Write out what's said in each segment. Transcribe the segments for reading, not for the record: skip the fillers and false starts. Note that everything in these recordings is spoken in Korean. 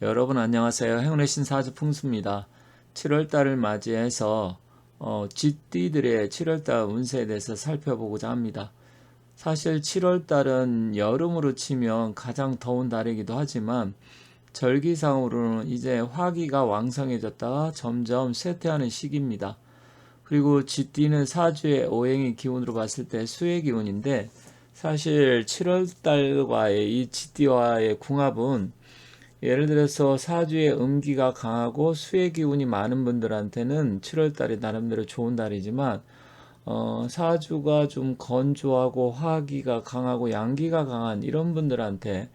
여러분 안녕하세요. 행운의 신사주 풍수입니다. 7월달을 맞이해서 쥐띠들의 7월달 운세에 대해서 살펴보고자 합니다. 사실 7월달은 여름으로 치면 가장 더운 달이기도 하지만 절기상으로는 이제 화기가 왕성해졌다가 점점 쇠퇴하는 시기입니다. 그리고 쥐띠는 사주의 오행의 기운으로 봤을 때 수의 기운인데 사실 7월달과의 이 쥐띠와의 궁합은 예를 들어서 사주에 음기가 강하고 수의 기운이 많은 분들한테는 7월달이 나름대로 좋은 달이지만 사주가 좀 건조하고 화기가 강하고 양기가 강한 이런 분들한테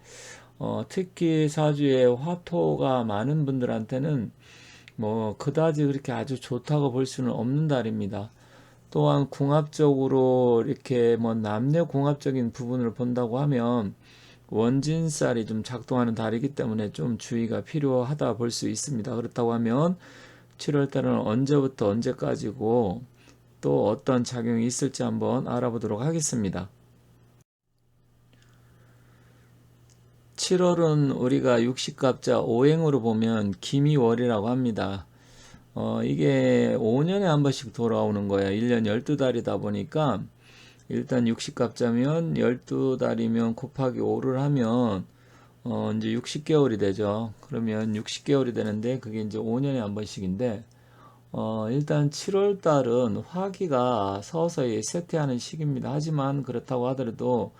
특히 사주에 화토가 많은 분들한테는 뭐 그다지 그렇게 아주 좋다고 볼 수는 없는 달입니다. 또한 궁합적으로 이렇게 뭐 남녀 궁합적인 부분을 본다고 하면 원진살이 좀 작동하는 달이기 때문에 좀 주의가 필요하다 볼 수 있습니다. 그렇다고 하면 7월 달은 언제부터 언제까지고 또 어떤 작용이 있을지 한번 알아보도록 하겠습니다. 7월은 우리가 육식갑자 오행으로 보면 기미월이라고 합니다. 이게 5년에 한 번씩 돌아오는 거야. 1년 12달이다 보니까 일단 육식갑자면 12달이면 곱하기 5를 하면 이제 60개월이 되죠. 그러면 60개월이 되는데 그게 이제 5년에 한 번씩인데 일단 7월 달은 화기가 서서히 쇠퇴하는 시기입니다. 하지만 그렇다고 하더라도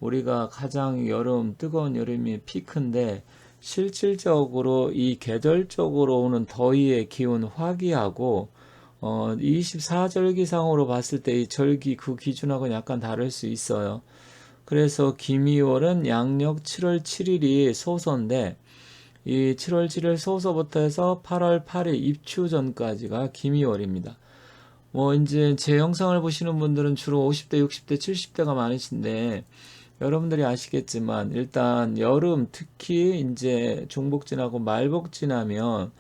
우리가 가장 여름 뜨거운 여름이 피크인데 실질적으로 이 계절적으로 오는 더위의 기운 화기하고 24절기상으로 봤을 때 이 절기 그 기준하고는 약간 다를 수 있어요. 그래서 기미월은 양력 7월 7일이 소서인데 이 7월 7일 소서부터 해서 8월 8일 입추 전까지가 기미월입니다. 뭐 이제 제 영상을 보시는 분들은 주로 50대, 60대, 70대가 많으신데 여러분들이 아시겠지만 일단 여름 특히 이제 중복 지나고 말복 지나면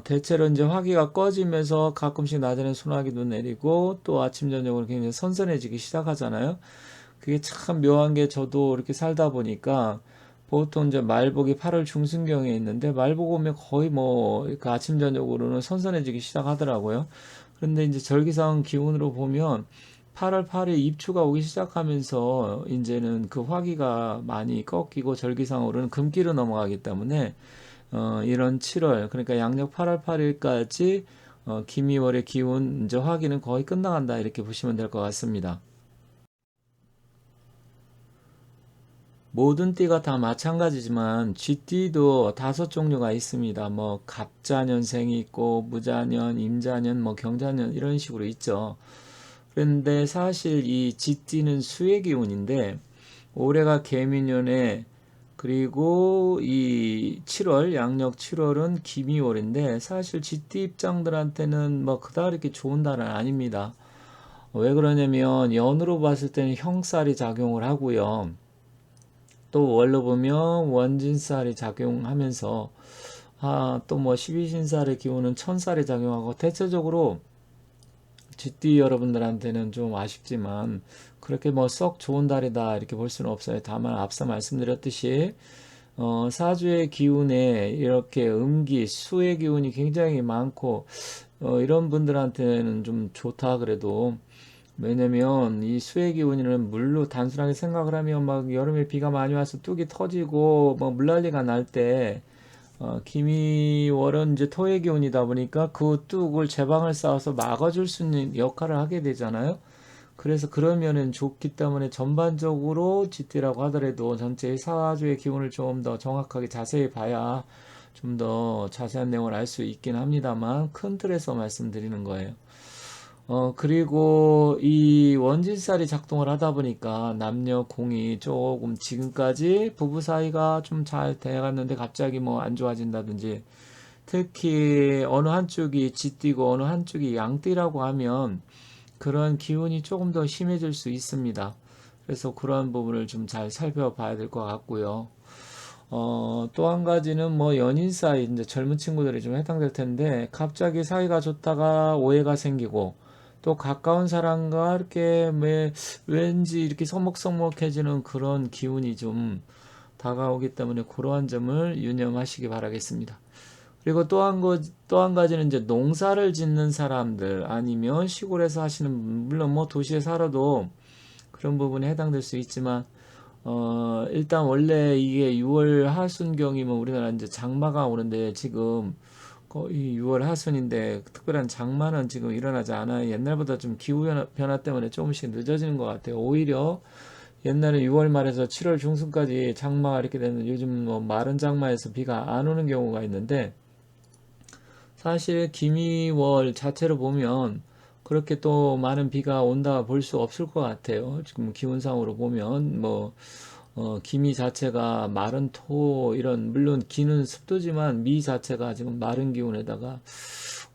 대체로 이제 화기가 꺼지면서 가끔씩 낮에는 소나기도 내리고 또 아침 저녁으로 굉장히 선선해지기 시작하잖아요. 그게 참 묘한 게 저도 이렇게 살다 보니까 보통 이제 말복이 8월 중순경에 있는데 말복 오면 거의 뭐 그 아침 저녁으로는 선선해지기 시작하더라고요. 그런데 이제 절기상 기운으로 보면 8월 8일 입추가 오기 시작하면서 이제는 그 화기가 많이 꺾이고 절기상으로는 금기로 넘어가기 때문에 이런 7월 그러니까 양력 8월 8일까지 기미월의 기운 이제 화기는 거의 끝나간다 이렇게 보시면 될 것 같습니다. 모든 띠가 다 마찬가지지만 쥐띠도 다섯 종류가 있습니다. 뭐 갑자년생이 있고 무자년, 임자년, 뭐 경자년 이런 식으로 있죠. 그런데 사실 이 쥐띠는 수의 기운인데 올해가 개미년에 그리고 이 7월 양력 7월은 기미월인데 사실 쥐띠 입장들한테는 뭐 그다지 이렇게 좋은 달은 아닙니다. 왜 그러냐면 연으로 봤을 때는 형살이 작용을 하고요. 또 월로 보면 원진살이 작용하면서 또 뭐 12신살의 기운은 천살이 작용하고 대체적으로 쥐띠 여러분들한테는 좀 아쉽지만 그렇게 뭐 썩 좋은 달이다 이렇게 볼 수는 없어요. 다만 앞서 말씀드렸듯이 사주의 기운에 이렇게 음기, 수의 기운이 굉장히 많고 이런 분들한테는 좀 좋다 그래도 왜냐면 이 수의 기운이는 물로 단순하게 생각을 하면 막 여름에 비가 많이 와서 뚝이 터지고 뭐 물난리가 날 때 기미월은 이제 토의 기운이다 보니까 그 뚝을 제방을 쌓아서 막아줄 수 있는 역할을 하게 되잖아요. 그래서 그러면은 좋기 때문에 전반적으로 GT라고 하더라도 전체의 사주의 기운을 좀 더 정확하게 자세히 봐야 좀 더 자세한 내용을 알 수 있긴 합니다만 큰 틀에서 말씀드리는 거예요. 그리고 이 원진살이 작동을 하다 보니까 남녀 공이 조금 지금까지 부부 사이가 좀 잘 돼갔는데 갑자기 뭐 안 좋아진다든지 특히 어느 한쪽이 쥐띠고 어느 한쪽이 양띠라고 하면 그런 기운이 조금 더 심해질 수 있습니다. 그래서 그러한 부분을 좀 잘 살펴봐야 될 것 같고요. 또 한 가지는 뭐 연인 사이, 이제 젊은 친구들이 좀 해당될 텐데, 갑자기 사이가 좋다가 오해가 생기고, 또 가까운 사람과 이렇게 왠지 이렇게 서먹서먹해지는 그런 기운이 좀 다가오기 때문에 그러한 점을 유념하시기 바라겠습니다. 그리고 또 한 가지는 이제 농사를 짓는 사람들 아니면 시골에서 하시는 물론 뭐 도시에 살아도 그런 부분에 해당될 수 있지만 일단 원래 이게 6월 하순경이면 우리나라 이제 장마가 오는데 지금 거의 6월 하순인데 특별한 장마는 지금 일어나지 않아요. 옛날보다 좀 기후 변화 때문에 조금씩 늦어지는 것 같아요. 오히려 옛날에 6월 말에서 7월 중순까지 장마가 이렇게 되는 요즘 뭐 마른 장마에서 비가 안 오는 경우가 있는데 사실 기미월 자체로 보면 그렇게 또 많은 비가 온다 볼 수 없을 것 같아요. 지금 기온상으로 보면 뭐 기미 자체가 마른 토 이런 물론 기는 습도지만 미 자체가 지금 마른 기온에다가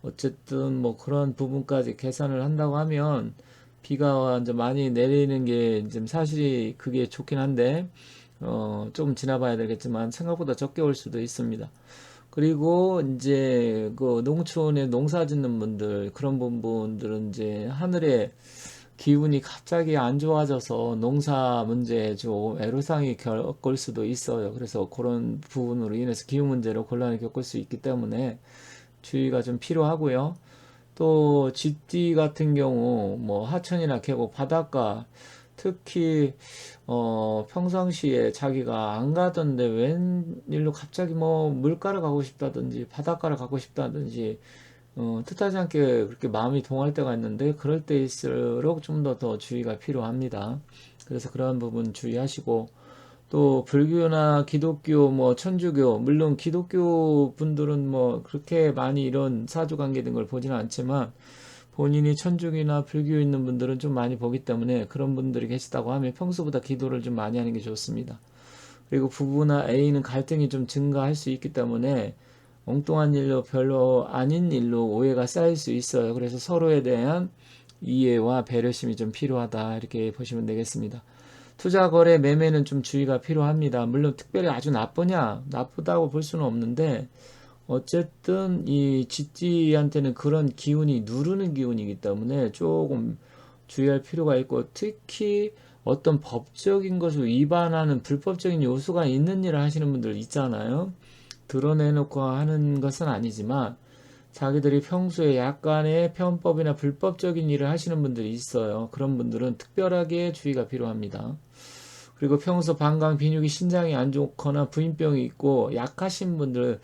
어쨌든 뭐 그런 부분까지 계산을 한다고 하면 비가 이제 많이 내리는 게 지금 사실이 그게 좋긴 한데 좀 지나봐야 되겠지만 생각보다 적게 올 수도 있습니다. 그리고 이제 그 농촌에 농사 짓는 분들 그런 분들은 이제 하늘에 기운이 갑자기 안 좋아져서 농사 문제에 좀 애로사항이 겪을 수도 있어요. 그래서 그런 부분으로 인해서 기후 문제로 곤란을 겪을 수 있기 때문에 주의가 좀 필요하고요. 또 쥐띠 같은 경우 뭐 하천이나 계곡 바닷가 특히 평상시에 자기가 안 가던데 웬일로 갑자기 뭐 물가를 가고 싶다든지 바닷가를 가고 싶다든지 뜻하지 않게 그렇게 마음이 동할 때가 있는데 그럴 때일수록 좀 더 주의가 필요합니다. 그래서 그런 부분 주의하시고 또 불교나 기독교 뭐 천주교 물론 기독교 분들은 뭐 그렇게 많이 이런 사주관계 등 걸 보지는 않지만 본인이 천주교나 불교 있는 분들은 좀 많이 보기 때문에 그런 분들이 계시다고 하면 평소보다 기도를 좀 많이 하는 게 좋습니다. 그리고 부부나 애인은 갈등이 좀 증가할 수 있기 때문에 엉뚱한 일로 별로 아닌 일로 오해가 쌓일 수 있어요. 그래서 서로에 대한 이해와 배려심이 좀 필요하다 이렇게 보시면 되겠습니다. 투자 거래 매매는 좀 주의가 필요합니다. 물론 특별히 아주 나쁘냐 나쁘다고 볼 수는 없는데 어쨌든 이 쥐띠한테는 그런 기운이 누르는 기운이기 때문에 조금 주의할 필요가 있고 특히 어떤 법적인 것을 위반하는 불법적인 요소가 있는 일을 하시는 분들 있잖아요. 드러내놓고 하는 것은 아니지만 자기들이 평소에 약간의 편법이나 불법적인 일을 하시는 분들이 있어요. 그런 분들은 특별하게 주의가 필요합니다. 그리고 평소 방광, 비뇨기, 신장이 안 좋거나 부인병이 있고 약하신 분들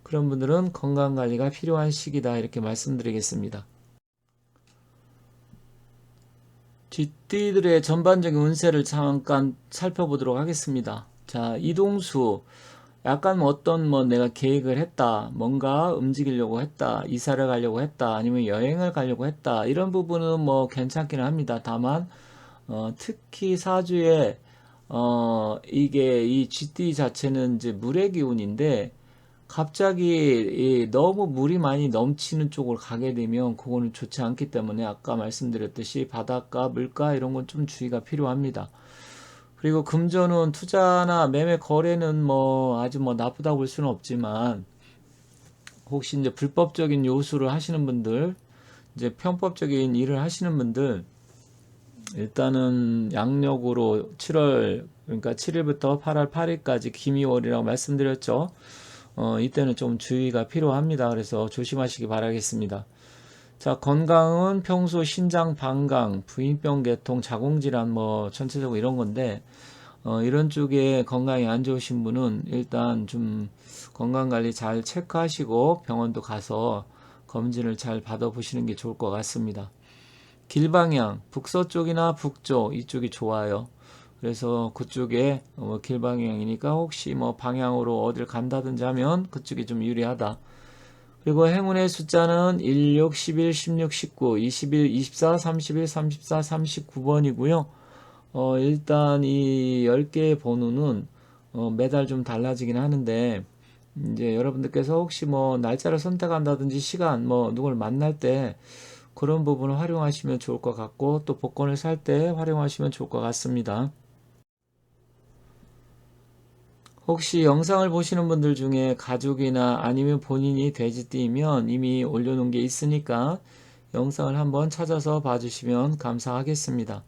그런 분들은 건강관리가 필요한 시기다 이렇게 말씀드리겠습니다. 쥐띠들의 전반적인 운세를 잠깐 살펴보도록 하겠습니다. 자, 이동수 약간 어떤 뭐 내가 계획을 했다, 뭔가 움직이려고 했다, 이사를 가려고 했다, 아니면 여행을 가려고 했다 이런 부분은 뭐 괜찮기는 합니다. 다만 특히 사주에 이게 이 쥐띠 자체는 이제 물의 기운인데 갑자기 너무 물이 많이 넘치는 쪽으로 가게 되면 그거는 좋지 않기 때문에 아까 말씀드렸듯이 바닷가, 물가 이런 건 좀 주의가 필요합니다. 그리고 금전운 투자나 매매 거래는 뭐 아주 뭐 나쁘다고 볼 수는 없지만 혹시 이제 불법적인 요소를 하시는 분들, 이제 편법적인 일을 하시는 분들 일단은 양력으로 7월 그러니까 7일부터 8월 8일까지 기미월이라고 말씀드렸죠. 이때는 좀 주의가 필요합니다. 그래서 조심하시기 바라겠습니다. 자, 건강은 평소 신장 방광, 부인병 계통, 자궁질환 뭐 전체적으로 이런 건데 이런 쪽에 건강이 안 좋으신 분은 일단 좀 건강관리 잘 체크하시고 병원도 가서 검진을 잘 받아보시는 게 좋을 것 같습니다. 길방향, 북서쪽이나 북쪽 이쪽이 좋아요. 그래서 그쪽에 길방향이니까 혹시 뭐 방향으로 어딜 간다든지 하면 그쪽이 좀 유리하다. 그리고 행운의 숫자는 16, 11, 16, 19, 21, 24, 31, 34, 39번이고요. 일단 이 10개의 번호는 매달 좀 달라지긴 하는데 이제 여러분들께서 혹시 뭐 날짜를 선택한다든지 시간 뭐 누굴 만날 때 그런 부분을 활용하시면 좋을 것 같고 또 복권을 살 때 활용하시면 좋을 것 같습니다. 혹시 영상을 보시는 분들 중에 가족이나 아니면 본인이 돼지띠면 이미 올려놓은 게 있으니까 영상을 한번 찾아서 봐주시면 감사하겠습니다.